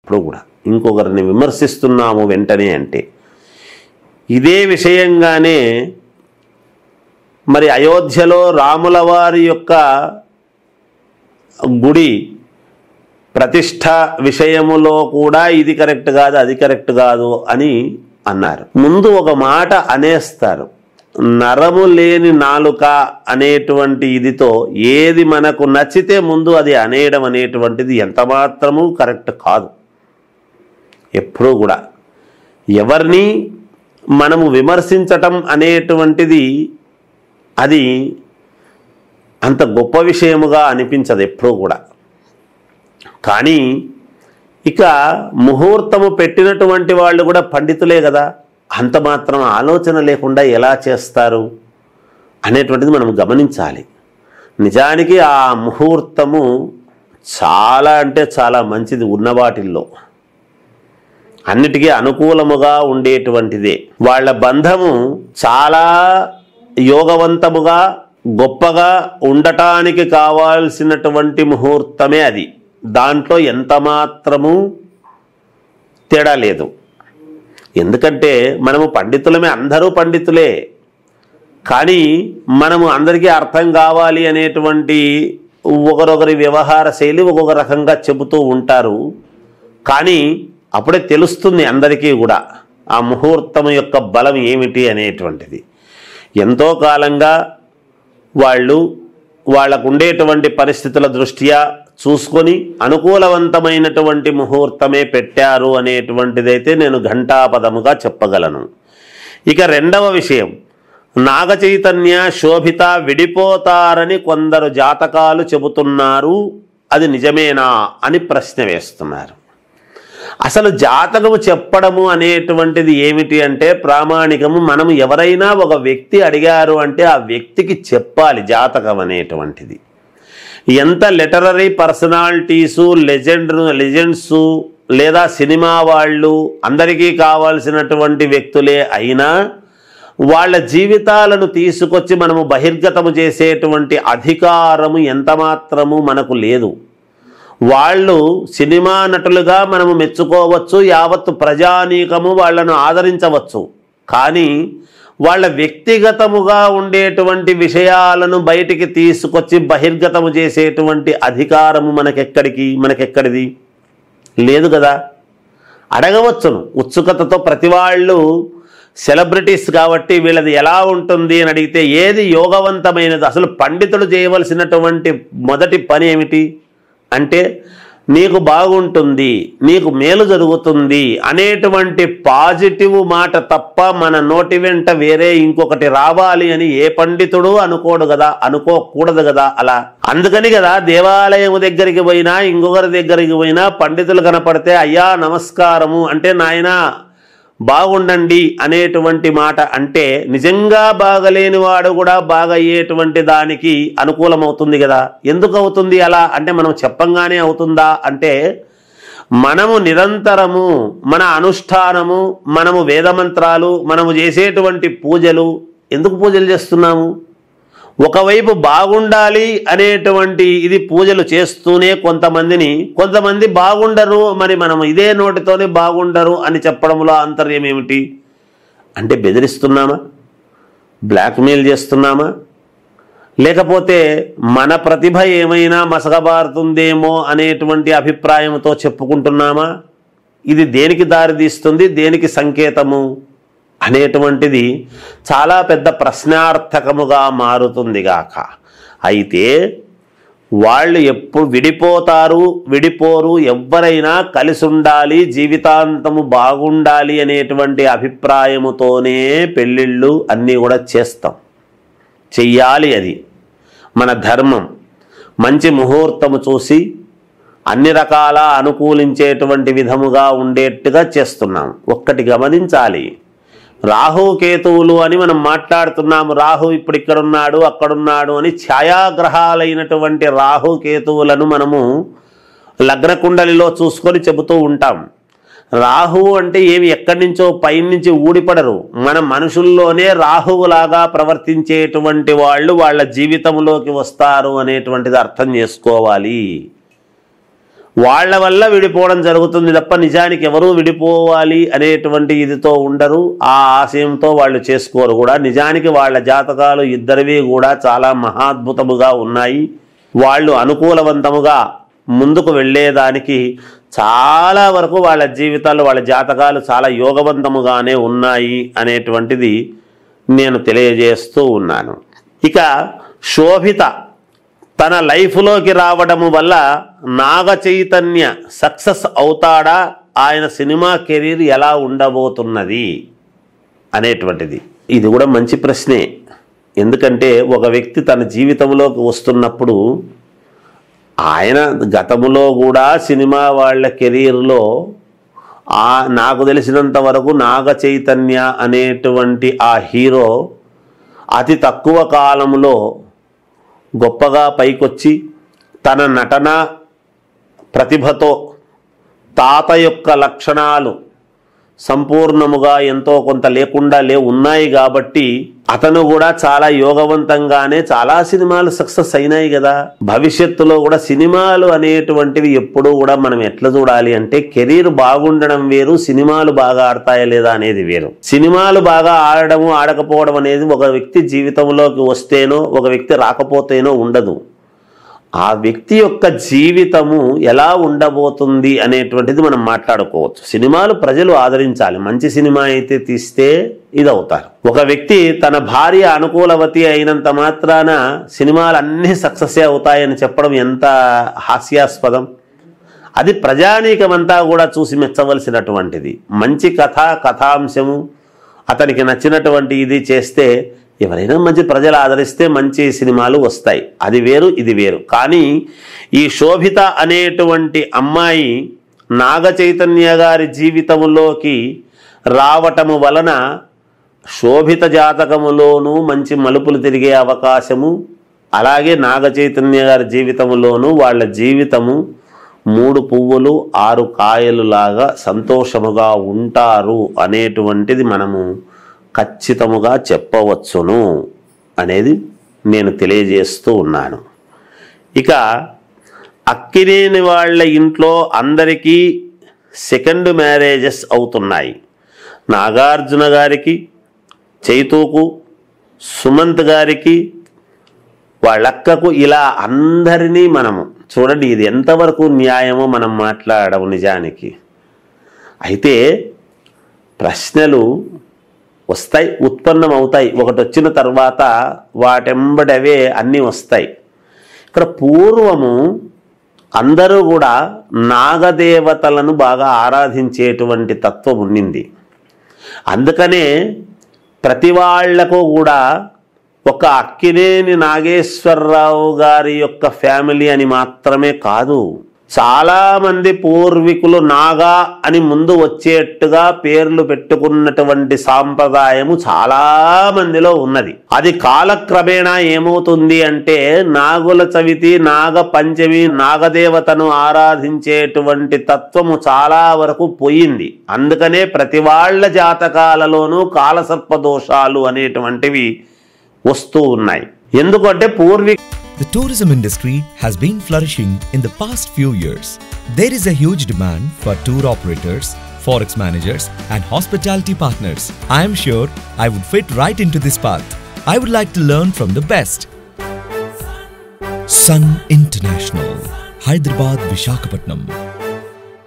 ఎప్పుడు కూడా ఇంకొకరిని విమర్శిస్తున్నాము వెంటనే అంటే. ఇదే విషయంగానే మరి అయోధ్యలో రాముల వారి యొక్క గుడి ప్రతిష్ట విషయములో కూడా ఇది కరెక్ట్ కాదు, అది కరెక్ట్ కాదు అని అన్నారు. ముందు ఒక మాట అనేస్తారు, నరము లేని నాలుక అనేటువంటి ఇదితో ఏది మనకు నచ్చితే ముందు అది అనేయడం అనేటువంటిది ఎంత మాత్రము కరెక్ట్ కాదు. ఎప్పుడూ కూడా ఎవరిని మనము విమర్శించటం అనేటువంటిది అది అంత గొప్ప విషయముగా అనిపించదు ఎప్పుడూ కూడా. కానీ ఇక ముహూర్తము పెట్టినటువంటి వాళ్ళు కూడా పండితులే కదా, అంత మాత్రం ఆలోచన లేకుండా ఎలా చేస్తారు అనేటువంటిది మనం గమనించాలి. నిజానికి ఆ ముహూర్తము చాలా అంటే చాలా మంచిది, ఉన్న వాటిల్లో అన్నిటికీ అనుకూలముగా ఉండేటువంటిదే. వాళ్ళ బంధము చాలా యోగవంతముగా గొప్పగా ఉండటానికి కావాల్సినటువంటి ముహూర్తమే అది. దాంట్లో ఎంత మాత్రము తేడా లేదు. ఎందుకంటే మనము పండితులమే, అందరూ పండితులే. కానీ మనము అందరికీ అర్థం కావాలి అనేటువంటి ఒకరొకరి వ్యవహార శైలి ఒక్కొక్క రకంగా చెబుతూ ఉంటారు. కానీ అప్పుడే తెలుస్తుంది అందరికీ కూడా ఆ ముహూర్తం యొక్క బలం ఏమిటి అనేటువంటిది. ఎంతో కాలంగా వాళ్ళకు ఉండేటువంటి పరిస్థితుల దృష్ట్యా చూసుకొని అనుకూలవంతమైనటువంటి ముహూర్తమే పెట్టారు అనేటువంటిదైతే నేను ఘంటాపదముగా చెప్పగలను. ఇక రెండవ విషయం, నాగ చైతన్య శోభిత విడిపోతారని కొందరు జాతకాలు చెబుతున్నారు, అది నిజమేనా అని ప్రశ్న వేస్తున్నారు. అసలు జాతకము చెప్పడము అనేటువంటిది ఏమిటి అంటే ప్రామాణికము. మనం ఎవరైనా ఒక వ్యక్తి అడిగారు అంటే ఆ వ్యక్తికి చెప్పాలి జాతకం అనేటువంటిది. ఎంత లిటరరీ పర్సనాలిటీసు లెజెండ్స్ లేదా సినిమా వాళ్ళు అందరికీ కావాల్సినటువంటి వ్యక్తులే అయినా వాళ్ళ జీవితాలను తీసుకొచ్చి మనము బహిర్గతము చేసేటువంటి అధికారము ఎంత మాత్రము మనకు లేదు. వాళ్ళు సినిమా నటులుగా మనము మెచ్చుకోవచ్చు, యావత్తు ప్రజానీకము వాళ్ళను ఆదరించవచ్చు. కానీ వాళ్ళ వ్యక్తిగతముగా ఉండేటువంటి విషయాలను బయటికి తీసుకొచ్చి బహిర్గతము చేసేటువంటి అధికారము మనకెక్కడిది లేదు కదా. అడగవచ్చును ఉత్సుకతతో, ప్రతి వాళ్ళు సెలబ్రిటీస్ కాబట్టి వీళ్ళది ఎలా ఉంటుంది అని అడిగితే ఏది యోగవంతమైనది. అసలు పండితులు చేయవలసినటువంటి మొదటి పని ఏమిటి అంటే నీకు బాగుంటుంది, నీకు మేలు జరుగుతుంది అనేటువంటి పాజిటివ్ మాట తప్ప మన నోటి వెంట వేరే ఇంకొకటి రావాలి అని ఏ పండితుడు అనుకోకూడదు కదా. అలా అందుకని కదా దేవాలయం దగ్గరికి పోయినా ఇంకొకరి దగ్గరికి పోయినా పండితులు కనపడితే అయ్యా నమస్కారము అంటే నాయనా బాగుండండి అనేటువంటి మాట అంటే నిజంగా బాగలేని వాడు కూడా బాగయ్యేటువంటి దానికి అనుకూలమవుతుంది కదా. ఎందుకు అవుతుంది అలా అంటే మనం చెప్పంగానే అవుతుందా అంటే మనము నిరంతరము మన అనుష్ఠానము, మనము వేదమంత్రాలు, మనము చేసేటువంటి పూజలు, ఎందుకు పూజలు చేస్తున్నాము? ఒకవైపు బాగుండాలి అనేటువంటి ఇది పూజలు చేస్తూనే కొంతమంది బాగుండరు, మరి మనం ఇదే నోటితోనే బాగుండరు అని చెప్పడంలో ఆంతర్యం ఏమిటి అంటే బెదిరిస్తున్నామా, బ్లాక్మెయిల్ చేస్తున్నామా, లేకపోతే మన ప్రతిభ ఏమైనా మసకబారుతుందేమో అనేటువంటి అభిప్రాయంతో చెప్పుకుంటున్నామా? ఇది దేనికి దారితీస్తుంది, దేనికి సంకేతము అనేటువంటిది చాలా పెద్ద ప్రశ్నార్థకముగా మారుతుంది గాక. అయితే వాళ్ళు ఎప్పుడు విడిపోరు, ఎవ్వరైనా కలిసి ఉండాలి, జీవితాంతము బాగుండాలి అనేటువంటి అభిప్రాయముతోనే పెళ్ళిళ్ళు అన్నీ కూడా చెయ్యాలి. అది మన ధర్మం. మంచి ముహూర్తము చూసి అన్ని రకాల అనుకూలించేటువంటి విధముగా ఉండేట్టుగా చేస్తున్నాం. ఒక్కటి గమనించాలి, రాహు కేతువులు అని మనం మాట్లాడుతున్నాము. రాహు ఇప్పుడు ఇక్కడున్నాడు అక్కడున్నాడు అని ఛాయాగ్రహాలైనటువంటి రాహు కేతువులను మనము లగ్న కుండలిలో చూసుకొని చెబుతూ ఉంటాం. రాహు అంటే ఏమి ఎక్కడి నుంచో పైనుంచి ఊడిపడరు. మన మనుషుల్లోనే రాహువులాగా ప్రవర్తించేటువంటి వాళ్ళు వాళ్ళ జీవితంలోకి వస్తారు అనేటువంటిది అర్థం చేసుకోవాలి. వాళ్ళ వల్ల విడిపోవడం జరుగుతుంది తప్ప నిజానికి ఎవరూ విడిపోవాలి అనేటువంటి ఇదితో ఉండరు, ఆ ఆశయంతో వాళ్ళు చేసుకోరు కూడా. నిజానికి వాళ్ళ జాతకాలు ఇద్దరివి కూడా చాలా మహాద్భుతముగా ఉన్నాయి. వాళ్ళు అనుకూలవంతముగా ముందుకు వెళ్ళేదానికి చాలా వరకు వాళ్ళ జీవితాలు, వాళ్ళ జాతకాలు చాలా యోగవంతముగానే ఉన్నాయి అనేటువంటిది నేను తెలియజేస్తూ ఉన్నాను. ఇక శోభిత తన లైఫ్లోకి రావడము వల్ల నాగ చైతన్య సక్సెస్ అవుతాడా, ఆయన సినిమా కెరీర్ ఎలా ఉండబోతున్నది అనేటువంటిది ఇది కూడా మంచి ప్రశ్నే. ఎందుకంటే ఒక వ్యక్తి తన జీవితంలోకి వస్తున్నప్పుడు ఆయన గతములో కూడా సినిమా వాళ్ళ కెరీర్లో నాకు తెలిసినంత వరకు నాగ చైతన్య అనేటువంటి ఆ హీరో అతి తక్కువ కాలంలో గొప్పగా పైకొచ్చి తన నటన ప్రతిభతో తాత యొక్క లక్షణాలు సంపూర్ణముగా ఎంతో కొంత లేకుండా ఉన్నాయి కాబట్టి అతను కూడా చాలా యోగవంతంగానే చాలా సినిమాలు సక్సెస్ అయినాయి కదా. భవిష్యత్తులో కూడా సినిమాలు అనేటువంటివి ఎప్పుడూ కూడా మనం ఎట్లా చూడాలి అంటే కెరీర్ బాగుండడం వేరు, సినిమాలు బాగా ఆడతాయా లేదా అనేది వేరు. సినిమాలు బాగా ఆడడము ఆడకపోవడం అనేది ఒక వ్యక్తి జీవితంలోకి వస్తేనో ఒక వ్యక్తి రాకపోతేనో ఉండదు. ఆ వ్యక్తి యొక్క జీవితము ఎలా ఉండబోతుంది అనేటువంటిది మనం మాట్లాడుకోవచ్చు. సినిమాలు ప్రజలు ఆదరించాలి, మంచి సినిమా అయితే తీస్తే ఇది అవుతారు. ఒక వ్యక్తి తన భార్య అనుకూలవతి అయినంత మాత్రాన సినిమాలు అన్నీ సక్సెస్ అవుతాయని చెప్పడం ఎంత హాస్యాస్పదం. అది ప్రజానీకమంతా కూడా చూసి మెచ్చవలసినటువంటిది. మంచి కథాంశము అతనికి నచ్చినటువంటి ఇది చేస్తే ఎవరైనా మంచి ప్రజలు ఆదరిస్తే మంచి సినిమాలు వస్తాయి, అది వేరు ఇది వేరు. కానీ ఈ శోభిత అనేటువంటి అమ్మాయి నాగ చైతన్య గారి జీవితంలోకి రావటము వలన శోభిత జాతకములోనూ మంచి మలుపులు తిరిగే అవకాశము, అలాగే నాగ చైతన్య గారి జీవితంలోనూ వాళ్ళ జీవితము 3 పువ్వులు 6 కాయలు లాగా సంతోషముగా ఉంటారు అనేటువంటిది మనము ఖచ్చితముగా చెప్పవచ్చును అనేది నేను తెలియజేస్తూ ఉన్నాను. ఇక అక్కినేని వాళ్ళ ఇంట్లో అందరికీ సెకండ్ మ్యారేజెస్ అవుతున్నాయి. నాగార్జున గారికి, చైతూకు, సుమంత్ గారికి, వాళ్ళక్కకు, ఇలా అందరినీ మనము చూడండి, ఇది ఎంతవరకు న్యాయమో మనం మాట్లాడము నిజానికి. అయితే ప్రశ్నలు వస్తాయి, ఉత్పన్నం అవుతాయి. ఒకటి వచ్చిన తర్వాత వాటెంబడవే అన్నీ వస్తాయి. ఇక్కడ పూర్వము అందరూ కూడా నాగదేవతలను బాగా ఆరాధించేటువంటి తత్వం ఉండింది. అందుకనే ప్రతి వాళ్లకు కూడా ఒక అక్కినేని నాగేశ్వరరావు గారి యొక్క ఫ్యామిలీ అని మాత్రమే కాదు, చాలామంది పూర్వీకులు నాగా అని ముందు వచ్చేట్టుగా పేర్లు పెట్టుకున్నటువంటి సాంప్రదాయము చాలా మందిలో ఉన్నది. అది కాలక్రమేణా ఏమవుతుంది అంటే నాగుల చవితి, నాగ పంచమి, నాగదేవతను ఆరాధించేటువంటి తత్వము చాలా వరకు పోయింది. అందుకనే ప్రతి వాళ్ళ జాతకాలలోనూ కాలసర్ప దోషాలు అనేటువంటివి వస్తూ ఉన్నాయి. ఎందుకంటే The tourism industry has been flourishing in the past few years. There is a huge demand for tour operators, forex managers and hospitality partners. I am sure I would fit right into this path. I would like to learn from the best. Sun International, Hyderabad, Visakhapatnam.